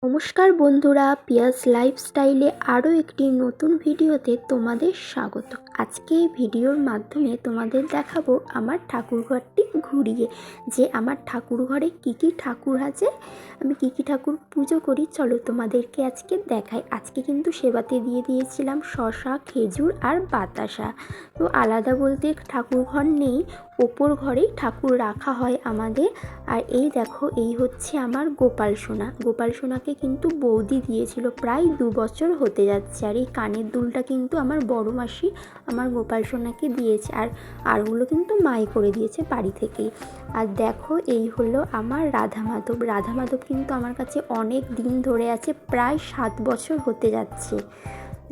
নমস্কার বন্ধুরা, পিয়াস লাইফস্টাইলে আরও একটি নতুন ভিডিওতে তোমাদের স্বাগত। আজকে এই ভিডিওর মাধ্যমে তোমাদের দেখাবো আমার ঠাকুরঘরটি ঘুরিয়ে, যে আমার ঠাকুরঘরে কী কী ঠাকুর আছে, আমি কী কী ঠাকুর পুজো করি। চলো তোমাদেরকে আজকে দেখাই। আজকে কিন্তু সেবাতে দিয়ে দিয়েছিলাম শসা, খেজুর আর বাতাসা। তো আলাদা বলতে ঠাকুরঘর নেই, ওপর ঘরেই ঠাকুর রাখা হয় আমাদের। আর এই দেখো, এই হচ্ছে আমার গোপাল সোনা। গোপাল সোনাকে কিন্তু বৌদি দিয়েছিল, প্রায় 2 বছর হতে যাচ্ছে। আর এই কানের দুলটা কিন্তু আমার বড় মাসি আমার গোপাল সোনাকে দিয়েছে, আরগুলো কিন্তু মাই করে দিয়েছে বাড়ি থেকেই। আর দেখো, এই হলো আমার রাধা মাধব। রাধা মাধব কিন্তু আমার কাছে অনেক দিন ধরে আছে, প্রায় 7 বছর হতে যাচ্ছে।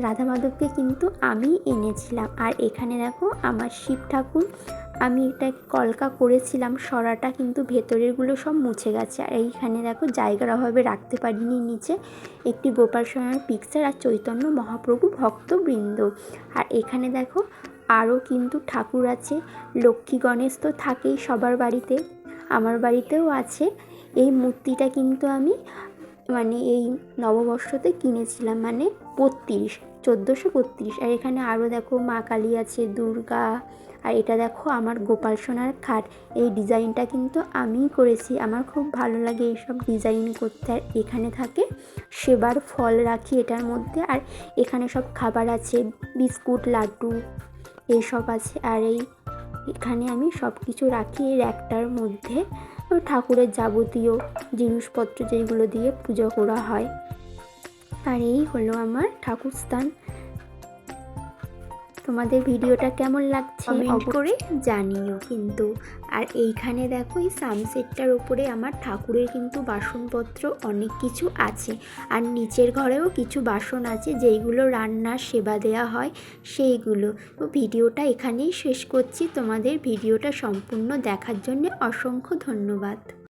রাধা মাধবকে কিন্তু আমি এনেছিলাম। আর এখানে দেখো আমার শিব ঠাকুর, আমি এটা কলকা করেছিলাম, সরাটা কিন্তু ভেতরেরগুলো সব মুছে গেছে। আর এইখানে দেখো জায়গার অভাবে রাখতে পারিনি নিচে একটি গোপাল সোনার পিকচার আর চৈতন্য মহাপ্রভু ভক্তবৃন্দ। আর এখানে দেখো আরও কিন্তু ঠাকুর আছে। লক্ষ্মী গণেশ তো থাকেই সবার বাড়িতে, আমার বাড়িতেও আছে। এই মূর্তিটা কিন্তু আমি এই নববর্ষতে কিনেছিলাম, 1432। আর এখানে আরও দেখো মা কালী আছে, দুর্গা। আর এটা দেখো আমার গোপাল সোনার খাট। এই ডিজাইনটা কিন্তু আমিই করেছি, আমার খুব ভালো লাগে এইসব ডিজাইন করতে। আর এখানে থাকে সেবার ফল রাখি এটার মধ্যে। আর এখানে সব খাবার আছে, বিস্কুট, লাড্ডু এইসব আছে। আর এখানে আমি সব কিছু রাখি এই র্যাকটার মধ্যে, ঠাকুরের যাবতীয় জিনিসপত্র যেগুলো দিয়ে পুজো করা হয়। আর এই হলো আমার ঠাকুর স্থান। তোমাদের ভিডিওটা কেমন লাগছে কমেন্ট করে জানিও কিন্তু। আর এইখানে দেখো এই সানসেটটার উপরে আমার ঠাকুরের কিন্তু বাসনপত্র অনেক কিছু আছে। আর নিচের ঘরেও কিছু বাসন আছে যেইগুলো রান্নার সেবা দেওয়া হয় সেইগুলো। তো ভিডিওটা এখানেই শেষ করছি। তোমাদের ভিডিওটা সম্পূর্ণ দেখার জন্য অসংখ্য ধন্যবাদ।